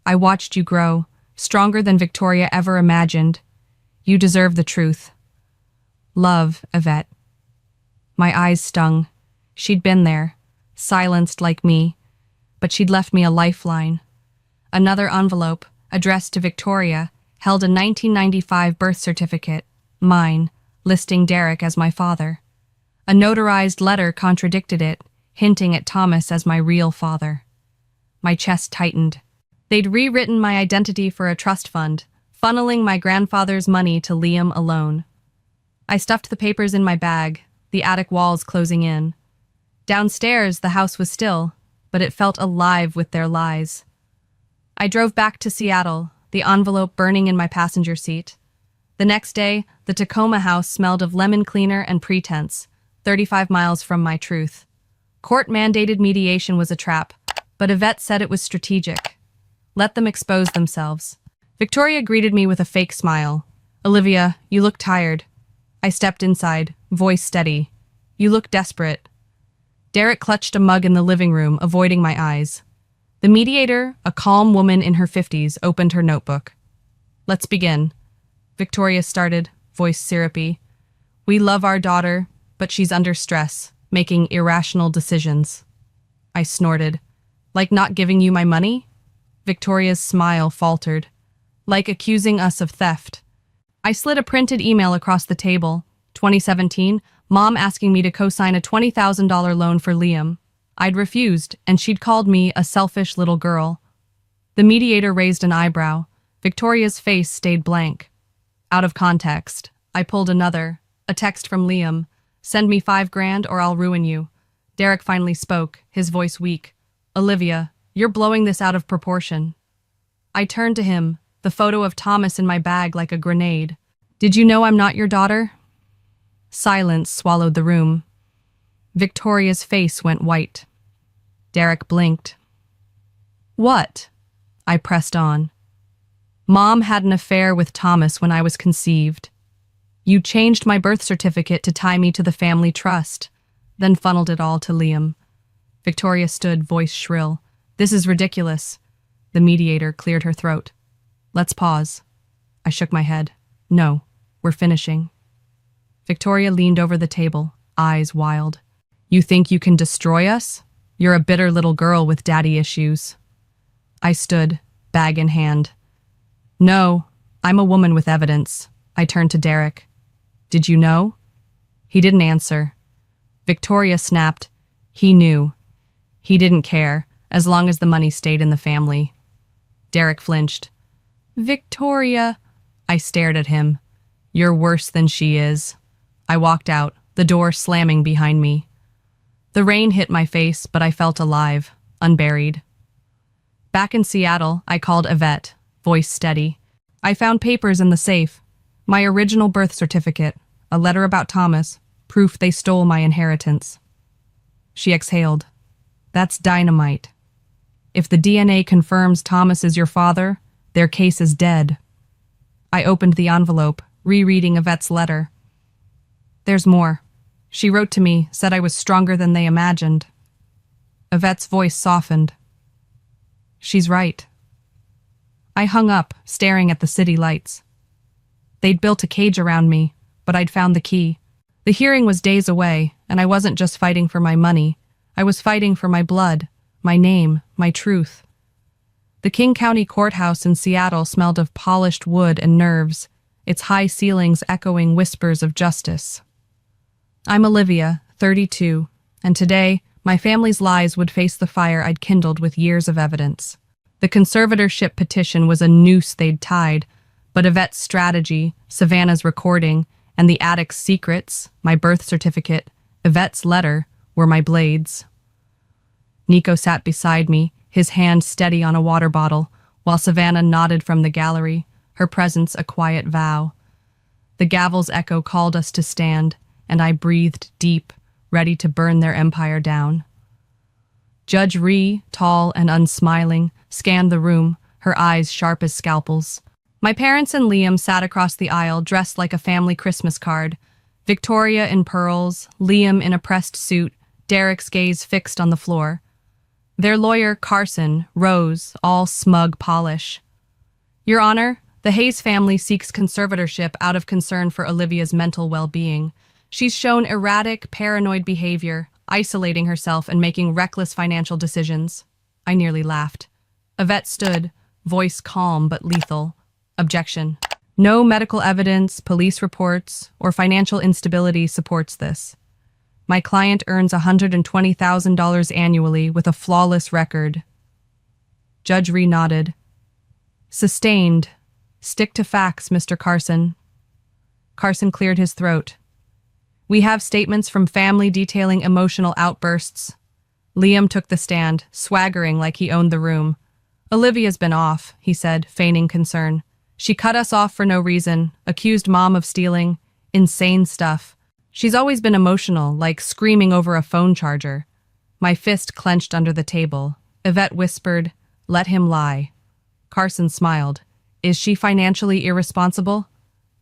I watched you grow, stronger than Victoria ever imagined. You deserve the truth. Love, Yvette. My eyes stung. She'd been there, silenced like me, but she'd left me a lifeline. Another envelope, addressed to Victoria, held a 1995 birth certificate, mine, listing Derek as my father. A notarized letter contradicted it, hinting at Thomas as my real father. My chest tightened. They'd rewritten my identity for a trust fund, funneling my grandfather's money to Liam alone. I stuffed the papers in my bag, the attic walls closing in. Downstairs, the house was still, but it felt alive with their lies. I drove back to Seattle, the envelope burning in my passenger seat. The next day, the Tacoma house smelled of lemon cleaner and pretense, 35 miles from my truth. Court-mandated mediation was a trap, but Yvette said it was strategic. Let them expose themselves. Victoria greeted me with a fake smile. "Olivia, you look tired." I stepped inside, voice steady. "You look desperate." Derek clutched a mug in the living room, avoiding my eyes. The mediator, a calm woman in her 50s, opened her notebook. "Let's begin." Victoria started, voice syrupy. "We love our daughter, but she's under stress, making irrational decisions." I snorted. "Like not giving you my money?" Victoria's smile faltered. "Like accusing us of theft." I slid a printed email across the table. 2017, Mom asking me to co-sign a $20,000 loan for Liam. I'd refused, and she'd called me a selfish little girl. The mediator raised an eyebrow. Victoria's face stayed blank. Out of context, I pulled another, a text from Liam. "Send me $5,000 or I'll ruin you." Derek finally spoke, his voice weak. "Olivia, you're blowing this out of proportion." I turned to him, the photo of Thomas in my bag like a grenade. "Did you know I'm not your daughter?" Silence swallowed the room. Victoria's face went white. Derek blinked. "What?" I pressed on. "Mom had an affair with Thomas when I was conceived. You changed my birth certificate to tie me to the family trust, then funneled it all to Liam." Victoria stood, voice shrill. "This is ridiculous." The mediator cleared her throat. "Let's pause." I shook my head. "No, we're finishing." Victoria leaned over the table, eyes wild. "You think you can destroy us? You're a bitter little girl with daddy issues." I stood, bag in hand. "No, I'm a woman with evidence." I turned to Derek. "Did you know?" He didn't answer. Victoria snapped. He knew. He didn't care, as long as the money stayed in the family. Derek flinched. "Victoria." I stared at him. "You're worse than she is." I walked out, the door slamming behind me. The rain hit my face, but I felt alive, unburied. Back in Seattle, I called Yvette, voice steady. "I found papers in the safe. My original birth certificate, a letter about Thomas, proof they stole my inheritance." She exhaled. "That's dynamite. If the DNA confirms Thomas is your father, their case is dead." I opened the envelope, rereading Yvette's letter. "There's more. She wrote to me, said I was stronger than they imagined." Yvette's voice softened. "She's right." I hung up, staring at the city lights. They'd built a cage around me, but I'd found the key. The hearing was days away, and I wasn't just fighting for my money. I was fighting for my blood, my name, my truth. The King County Courthouse in Seattle smelled of polished wood and nerves, its high ceilings echoing whispers of justice. I'm Olivia, 32, and today, my family's lies would face the fire I'd kindled with years of evidence. The conservatorship petition was a noose they'd tied, but Yvette's strategy, Savannah's recording, and the attic's secrets, my birth certificate, Yvette's letter, were my blades. Nico sat beside me, his hand steady on a water bottle, while Savannah nodded from the gallery, her presence a quiet vow. The gavel's echo called us to stand, and I breathed deep, ready to burn their empire down. Judge Ree, tall and unsmiling, scanned the room, her eyes sharp as scalpels. My parents and Liam sat across the aisle, dressed like a family Christmas card. Victoria in pearls, Liam in a pressed suit, Derek's gaze fixed on the floor. Their lawyer, Carson, rose, all smug polish. "Your Honor, the Hayes family seeks conservatorship out of concern for Olivia's mental well-being. She's shown erratic, paranoid behavior, isolating herself and making reckless financial decisions. I nearly laughed. Yvette stood, voice calm but lethal. Objection. No medical evidence, police reports, or financial instability supports this. My client earns $120,000 annually with a flawless record. Judge Ree nodded. Sustained. Stick to facts, Mr. Carson. Carson cleared his throat. We have statements from family detailing emotional outbursts. Liam took the stand, swaggering like he owned the room. Olivia's been off, he said, feigning concern. She cut us off for no reason, accused Mom of stealing. Insane stuff. She's always been emotional, like screaming over a phone charger. My fist clenched under the table. Yvette whispered, "Let him lie." Carson smiled. Is she financially irresponsible?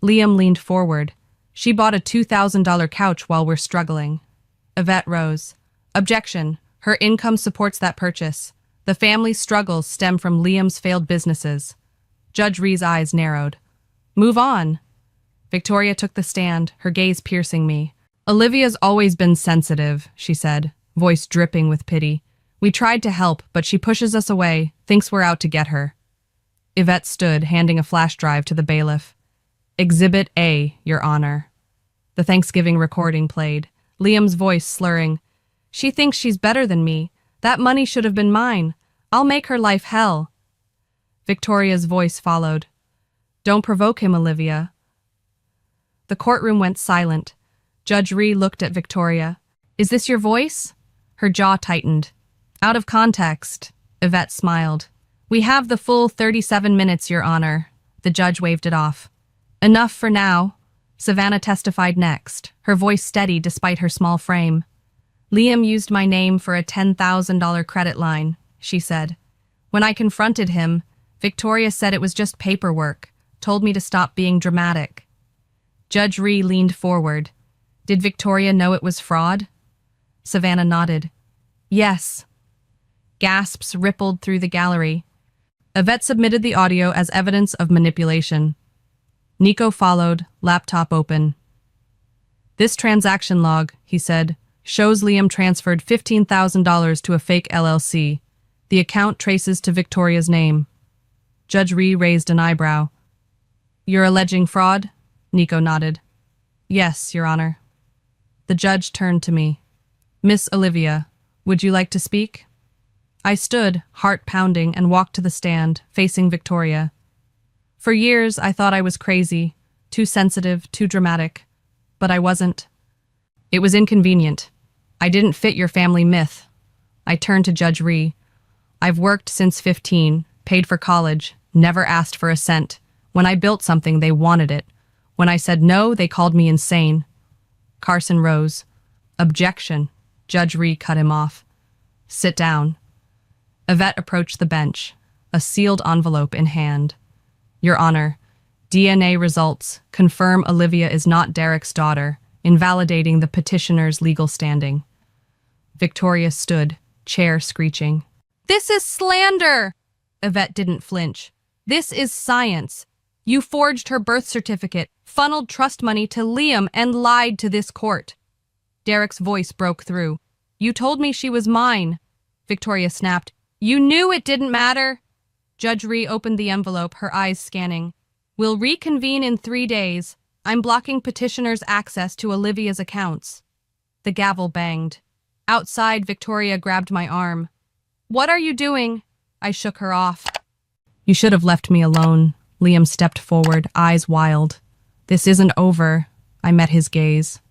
Liam leaned forward. She bought a $2,000 couch while we're struggling. Yvette rose. Objection. Her income supports that purchase. The family's struggles stem from Liam's failed businesses. Judge Ree's eyes narrowed. Move on. Victoria took the stand, her gaze piercing me. Olivia's always been sensitive, she said, voice dripping with pity. We tried to help, but she pushes us away, thinks we're out to get her. Yvette stood, handing a flash drive to the bailiff. Exhibit A, Your Honor. The Thanksgiving recording played, Liam's voice slurring. She thinks she's better than me. That money should have been mine. I'll make her life hell. Victoria's voice followed. Don't provoke him, Olivia. The courtroom went silent. Judge Ree looked at Victoria. Is this your voice? Her jaw tightened. Out of context. Yvette smiled. We have the full 37 minutes, Your Honor. The judge waved it off. Enough for now. Savannah testified next, her voice steady despite her small frame. Liam used my name for a $10,000 credit line, she said. When I confronted him, Victoria said it was just paperwork, told me to stop being dramatic. Judge Ree leaned forward. Did Victoria know it was fraud? Savannah nodded. Yes. Gasps rippled through the gallery. Yvette submitted the audio as evidence of manipulation. Nico followed, laptop open. This transaction log, he said, shows Liam transferred $15,000 to a fake LLC. The account traces to Victoria's name. Judge Ree raised an eyebrow. You're alleging fraud? Nico nodded. Yes, Your Honor. The judge turned to me. Miss Olivia, would you like to speak? I stood, heart pounding, and walked to the stand, facing Victoria. For years, I thought I was crazy, too sensitive, too dramatic. But I wasn't. It was inconvenient. I didn't fit your family myth. I turned to Judge Ree. I've worked since 15, paid for college, never asked for a cent. When I built something, they wanted it. When I said no, they called me insane. Carson rose. Objection. Judge Ree cut him off. Sit down. Yvette approached the bench, a sealed envelope in hand. Your Honor, DNA results confirm Olivia is not Derek's daughter, invalidating the petitioner's legal standing. Victoria stood, chair screeching. This is slander! Yvette didn't flinch. This is science. You forged her birth certificate, funneled trust money to Liam, and lied to this court. Derek's voice broke through. You told me she was mine. Victoria snapped. You knew it didn't matter. Judge Ree opened the envelope, her eyes scanning. We'll reconvene in 3 days. I'm blocking petitioner's access to Olivia's accounts. The gavel banged. Outside, Victoria grabbed my arm. What are you doing? I shook her off. You should have left me alone. Liam stepped forward, eyes wild. This isn't over. I met his gaze.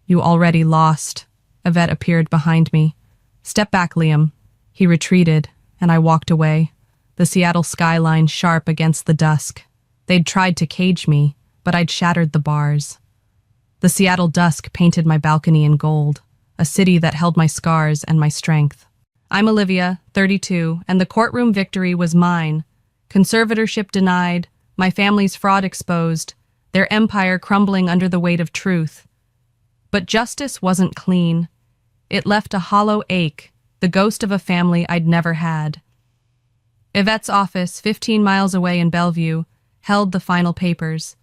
You already lost. Yvette appeared behind me. Step back, Liam. He retreated, and I walked away, the Seattle skyline sharp against the dusk. They'd tried to cage me, but I'd shattered the bars. The Seattle dusk painted my balcony in gold, a city that held my scars and my strength. I'm Olivia, 32, and the courtroom victory was mine. Conservatorship denied, my family's fraud exposed, their empire crumbling under the weight of truth. But justice wasn't clean. It left a hollow ache, the ghost of a family I'd never had. Yvette's office, 15 miles away in Bellevue, held the final papers,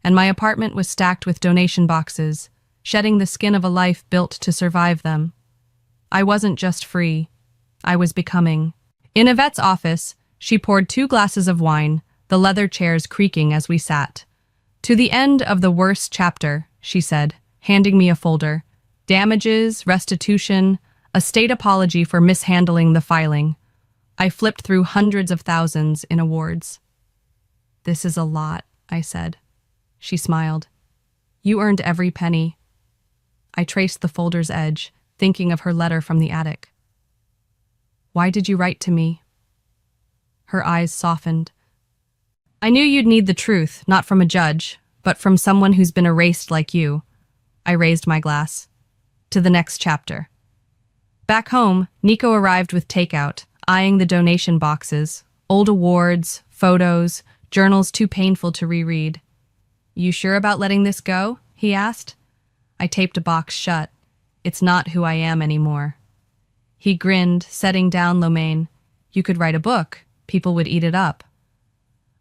and my apartment was stacked with donation boxes, shedding the skin of a life built to survive them. I wasn't just free. I was becoming. In Yvette's office, she poured 2 glasses of wine, the leather chairs creaking as we sat. To the end of the worst chapter, she said, handing me a folder. Damages, restitution, a state apology for mishandling the filing. I flipped through hundreds of thousands in awards. This is a lot, I said. She smiled. You earned every penny. I traced the folder's edge, thinking of her letter from the attic. Why did you write to me? Her eyes softened. I knew you'd need the truth, not from a judge, but from someone who's been erased like you. I raised my glass. To the next chapter. Back home, Nico arrived with takeout, eyeing the donation boxes, old awards, photos, journals too painful to reread. You sure about letting this go? He asked. I taped a box shut. It's not who I am anymore. He grinned, setting down lo mein. You could write a book. People would eat it up.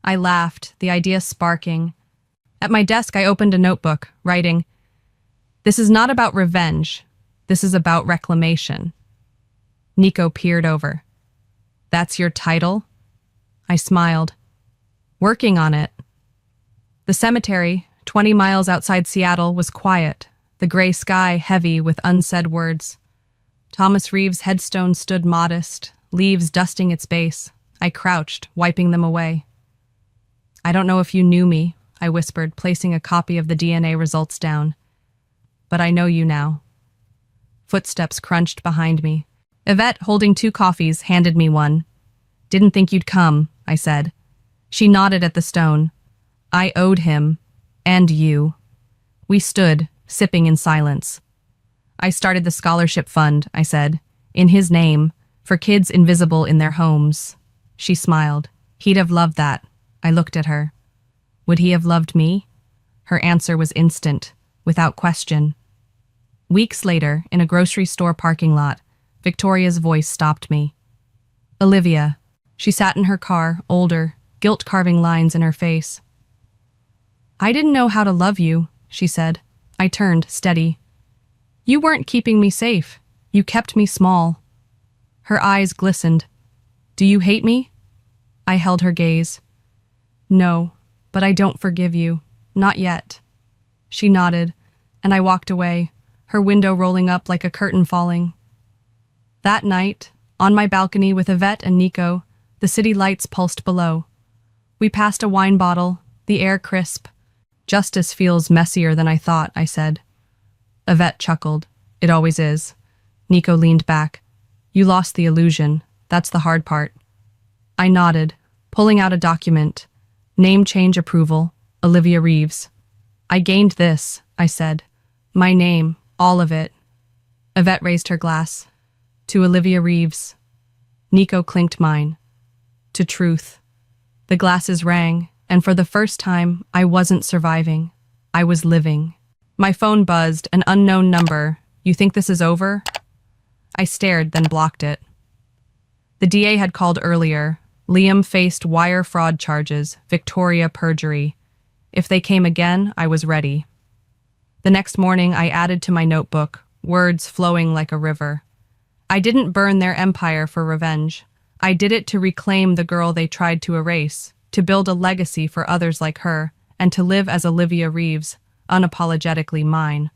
I laughed, the idea sparking. At my desk, I opened a notebook, writing, This is not about revenge. This is about reclamation. Nico peered over. That's your title? I smiled. Working on it. The cemetery, 20 miles outside Seattle, was quiet, the gray sky heavy with unsaid words. Thomas Reeves' headstone stood modest, leaves dusting its base. I crouched, wiping them away. I don't know if you knew me, I whispered, placing a copy of the DNA results down. But I know you now. Footsteps crunched behind me. Yvette, holding 2 coffees, handed me one. Didn't think you'd come, I said. She nodded at the stone. I owed him. And you. We stood, sipping in silence. I started the scholarship fund, I said, in his name, for kids invisible in their homes. She smiled. He'd have loved that. I looked at her. Would he have loved me? Her answer was instant, without question. Weeks later, in a grocery store parking lot, Victoria's voice stopped me. Olivia. She sat in her car, older, guilt-carving lines in her face. I didn't know how to love you, she said. I turned, steady. You weren't keeping me safe. You kept me small. Her eyes glistened. Do you hate me? I held her gaze. No, but I don't forgive you. Not yet. She nodded, and I walked away, her window rolling up like a curtain falling. That night, on my balcony with Yvette and Nico, the city lights pulsed below. We passed a wine bottle, the air crisp. Justice feels messier than I thought, I said. Yvette chuckled. It always is. Nico leaned back. You lost the illusion. That's the hard part. I nodded, pulling out a document. Name change approval, Olivia Reeves. I gained this, I said. My name, all of it. Yvette raised her glass. To Olivia Reeves. Nico clinked mine. To truth. The glasses rang, and for the first time, I wasn't surviving. I was living. My phone buzzed, an unknown number. You think this is over? I stared, then blocked it. The DA had called earlier. Liam faced wire fraud charges, Victoria perjury. If they came again, I was ready. The next morning, I added to my notebook, words flowing like a river. I didn't burn their empire for revenge. I did it to reclaim the girl they tried to erase, to build a legacy for others like her, and to live as Olivia Reeves, unapologetically mine.